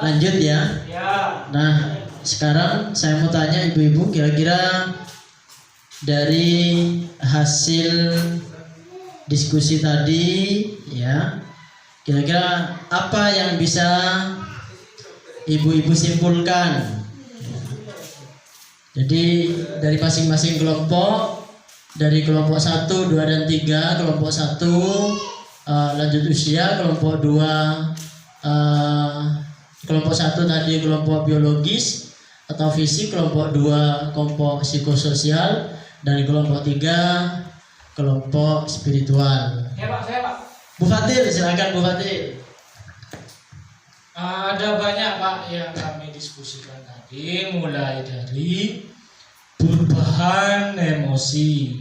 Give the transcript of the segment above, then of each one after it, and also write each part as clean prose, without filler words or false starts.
Lanjut ya. Nah, sekarang saya mau tanya ibu-ibu, kira-kira dari hasil diskusi tadi ya, kira-kira apa yang bisa ibu-ibu simpulkan? Jadi dari masing-masing kelompok, dari kelompok 1, 2, dan 3, kelompok 1 lanjut usia, kelompok 2 kelompok 1 tadi kelompok biologis atau fisik, kelompok 2 kelompok psikososial, dan kelompok 3 kelompok spiritual. Saya Pak. Bu Fatil, silakan Bu Fatil. Ada banyak Pak yang kami diskusikan tadi, mulai dari perubahan emosi.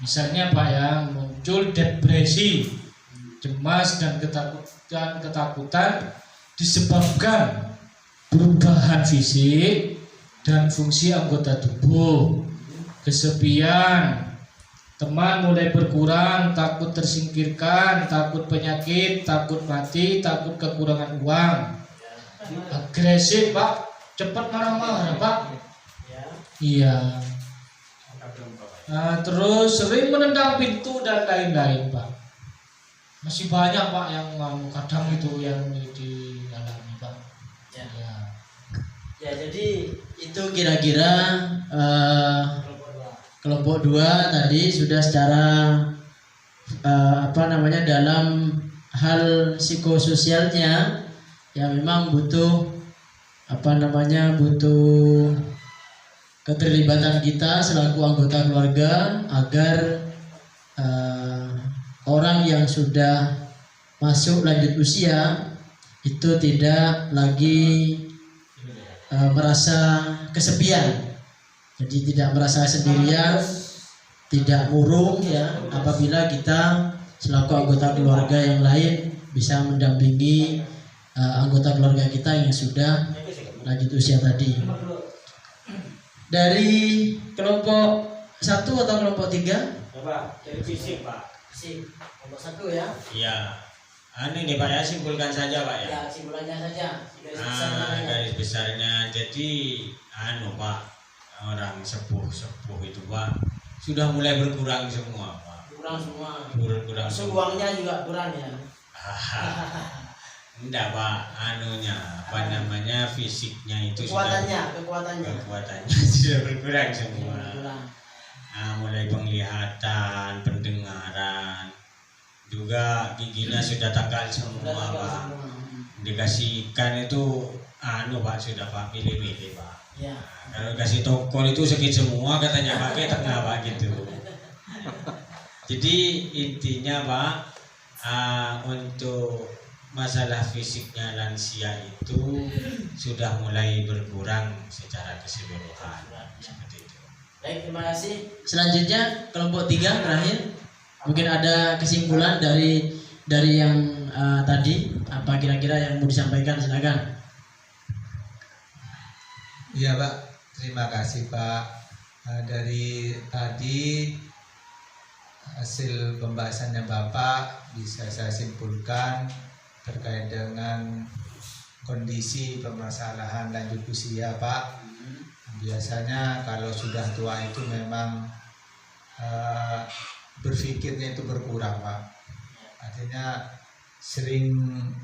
Misalnya Pak ya, muncul depresi, cemas dan ketakutan disebabkan perubahan fisik dan fungsi anggota tubuh. Kesepian, teman mulai berkurang, takut tersingkirkan, takut penyakit, takut mati, takut kekurangan uang. Agresif Pak, cepat marah-marah Pak. Iya. Terus sering menendang pintu dan lain-lain Pak. Masih banyak Pak yang kadang itu yang dialami Pak. Ya, jadi itu kira-kira kelompok 2 tadi sudah secara dalam hal psikososialnya ya memang butuh butuh keterlibatan kita selaku anggota keluarga agar orang yang sudah masuk lanjut usia itu tidak lagi merasa kesepian. Jadi tidak merasa sendirian, tidak murung ya apabila kita selaku anggota keluarga yang lain bisa mendampingi anggota keluarga kita yang sudah lanjut usia tadi. Dari kelompok 1 atau kelompok 3? Pak, dari fisik Pak. Fisik, kelompok 1 ya? Iya. Ini Pak ya, simpulkan saja Pak ya. Ya, simpulannya saja. Garis besarnya jadi Pak, orang sepuh itu Pak sudah mulai berkurang semua Pak. Kurang semua. Berkurang. Uangnya juga kurang ya. Enggak Pak, fisiknya itu kekuatannya sudah berkurang semua. Mulai penglihatan, pendengaran, juga giginya sudah tanggal semua Pak. Dikasihkan itu Pak sudah Pak pilih-pilih Pak. Ya. Kalau kasih tokol itu sakit semua katanya pakai tengah Pak gitu. Jadi intinya Pak untuk masalah fisiknya lansia itu sudah mulai berkurang secara keseluruhan seperti itu. Baik, terima kasih. Selanjutnya kelompok 3 terakhir. Mungkin ada kesimpulan dari yang tadi, apa kira-kira yang mau disampaikan, silakan. Iya Pak, terima kasih Pak. Dari tadi hasil pembahasannya Bapak bisa saya simpulkan terkait dengan kondisi permasalahan lanjut usia Pak. Biasanya kalau sudah tua itu memang berpikirnya itu berkurang Pak. Artinya sering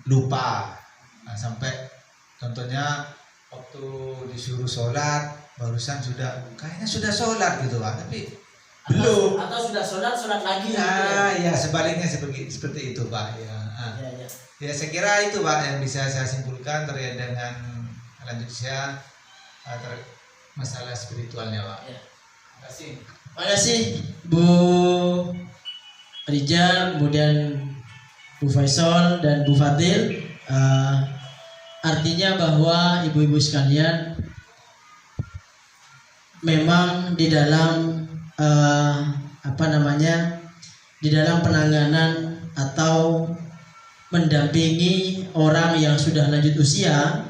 lupa. Sampai contohnya waktu disuruh sholat barusan kayaknya sudah sholat gitu Pak, tapi belum. Atau sudah sholat lagi. Ya sebaliknya seperti itu Pak ya. Ya saya kira itu Pak yang bisa saya simpulkan terkait dengan lanjut usia masalah spiritualnya Pak. Terima kasih. Terima kasih Bu Rijal, kemudian Bu Faisal dan Bu Fadil. Artinya bahwa ibu-ibu sekalian memang di dalam di dalam penanganan atau mendampingi orang yang sudah lanjut usia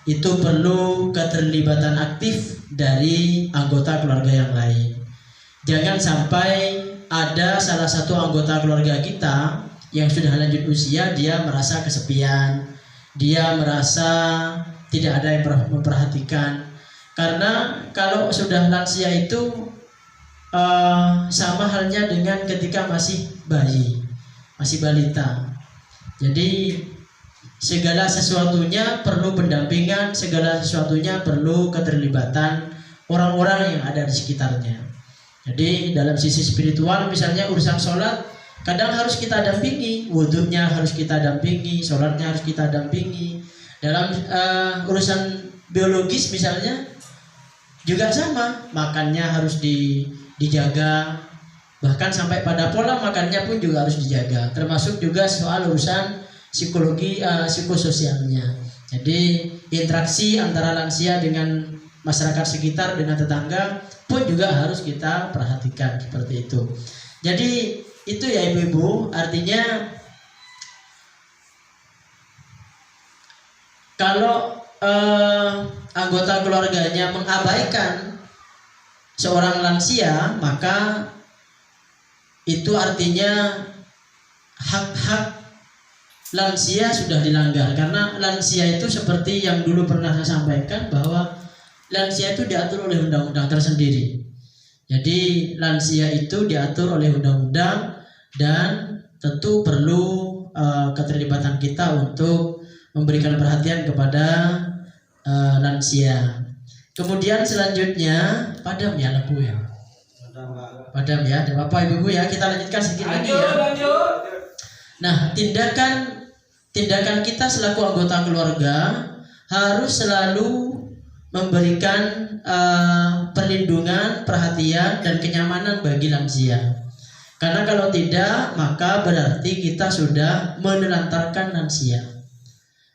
itu perlu keterlibatan aktif dari anggota keluarga yang lain. Jangan sampai ada salah satu anggota keluarga kita yang sudah lanjut usia dia merasa kesepian, dia merasa tidak ada yang memperhatikan. Karena kalau sudah lansia itu sama halnya dengan ketika masih bayi, masih balita. Jadi segala sesuatunya perlu pendampingan, segala sesuatunya perlu keterlibatan orang-orang yang ada di sekitarnya. Jadi dalam sisi spiritual misalnya urusan sholat kadang harus kita dampingi, wudhunya harus kita dampingi, sholatnya harus kita dampingi. Dalam urusan biologis misalnya juga sama, makannya harus dijaga, bahkan sampai pada pola makannya pun juga harus dijaga, termasuk juga soal urusan psikologi psikososialnya. Jadi interaksi antara lansia dengan masyarakat sekitar, dengan tetangga pun juga harus kita perhatikan seperti itu. Jadi itu ya ibu-ibu, artinya kalau anggota keluarganya mengabaikan seorang lansia, maka itu artinya hak-hak lansia sudah dilanggar. Karena lansia itu seperti yang dulu pernah saya sampaikan, bahwa lansia itu diatur oleh undang-undang tersendiri. Jadi lansia itu diatur oleh undang-undang dan tentu perlu keterlibatan kita untuk memberikan perhatian kepada lansia. Kemudian selanjutnya padam ya lampu ya. Padam ya, ada apa ibu-ibu ya, kita lanjutkan sedikit lagi ya. Nah, tindakan kita selaku anggota keluarga harus selalu memberikan perlindungan, perhatian dan kenyamanan bagi lansia. Karena kalau tidak, maka berarti kita sudah menelantarkan lansia.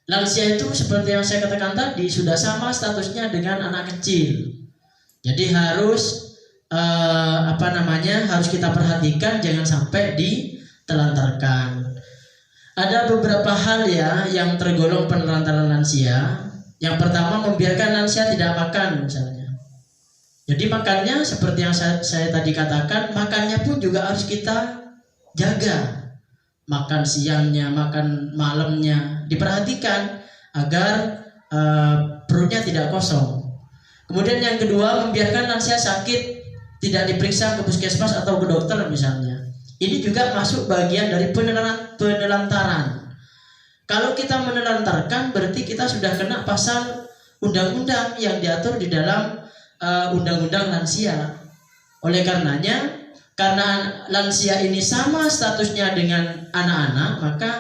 Lansia itu seperti yang saya katakan tadi, sudah sama statusnya dengan anak kecil. Jadi harus harus kita perhatikan, jangan sampai ditelantarkan. Ada beberapa hal ya yang tergolong penelantaran lansia. Yang pertama, membiarkan lansia tidak makan misalnya. Jadi makannya seperti yang saya tadi katakan, makannya pun juga harus kita jaga. Makan siangnya, makan malamnya diperhatikan agar perutnya tidak kosong. Kemudian yang kedua, membiarkan lansia sakit tidak diperiksa ke puskesmas atau ke dokter misalnya. Ini juga masuk bagian dari penelantaran. Kalau kita menelantarkan, berarti kita sudah kena pasal undang-undang yang diatur di dalam undang-undang lansia. Oleh karenanya, karena lansia ini sama statusnya dengan anak-anak, maka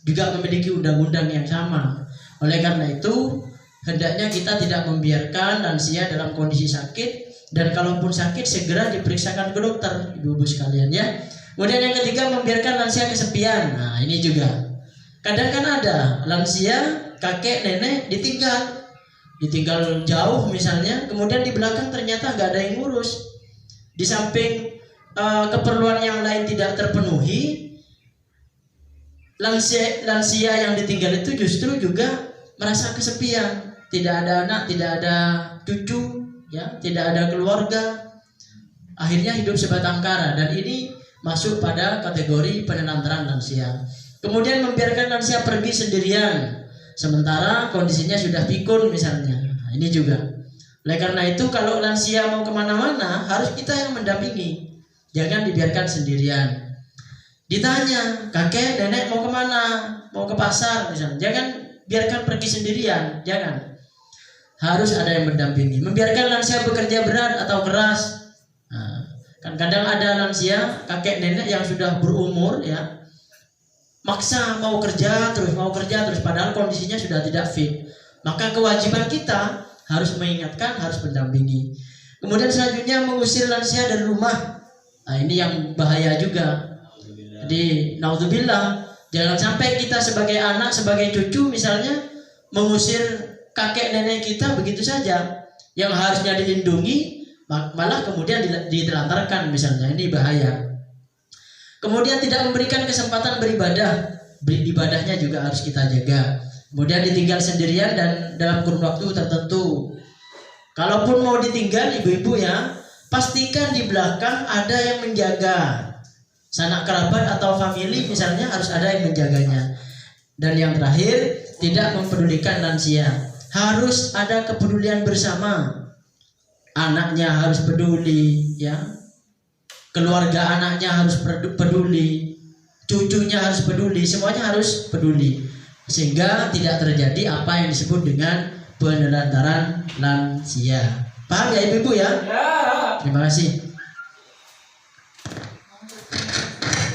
juga memiliki undang-undang yang sama. Oleh karena itu, hendaknya kita tidak membiarkan lansia dalam kondisi sakit, dan kalaupun sakit segera diperiksakan ke dokter, ibu-ibu sekalian ya. Kemudian yang ketiga, membiarkan lansia kesepian. Nah, ini juga kadang kan ada lansia, kakek, nenek ditinggal jauh misalnya, kemudian di belakang ternyata nggak ada yang ngurus. Di samping keperluan yang lain tidak terpenuhi, lansia yang ditinggal itu justru juga merasa kesepian, tidak ada anak, tidak ada cucu, ya, tidak ada keluarga, akhirnya hidup sebatang kara, dan ini masuk pada kategori penelantaran lansia. Kemudian membiarkan lansia pergi sendirian sementara kondisinya sudah pikun misalnya. Nah, ini juga. Oleh karena itu, kalau lansia mau kemana-mana harus kita yang mendampingi, jangan dibiarkan sendirian. Ditanya, kakek, nenek mau kemana? Mau ke pasar misalnya, jangan biarkan pergi sendirian, jangan. Harus ada yang mendampingi. Membiarkan lansia bekerja berat atau keras. Nah, kan kadang ada lansia, kakek nenek yang sudah berumur ya, maksa mau kerja terus, padahal kondisinya sudah tidak fit. Maka kewajiban kita harus mengingatkan, harus mendampingi. Kemudian selanjutnya, mengusir lansia dari rumah. Nah, ini yang bahaya juga. Jadi naudzubillah, jangan sampai kita sebagai anak, sebagai cucu misalnya, mengusir kakek nenek kita begitu saja, yang harusnya dilindungi malah kemudian ditelantarkan misalnya. Ini bahaya. Kemudian tidak memberikan kesempatan beribadah, ibadahnya juga harus kita jaga. Kemudian ditinggal sendirian dan dalam kurun waktu tertentu. Kalaupun mau ditinggal ibu-ibu ya, pastikan di belakang ada yang menjaga. Sanak kerabat atau famili misalnya harus ada yang menjaganya. Dan yang terakhir, tidak mempedulikan lansia. Harus ada kepedulian bersama. Anaknya harus peduli, ya. Keluarga anaknya harus peduli, cucunya harus peduli, semuanya harus peduli, sehingga tidak terjadi apa yang disebut dengan penelantaran lansia. Paham ya ibu-ibu ya? Ya. Terima kasih.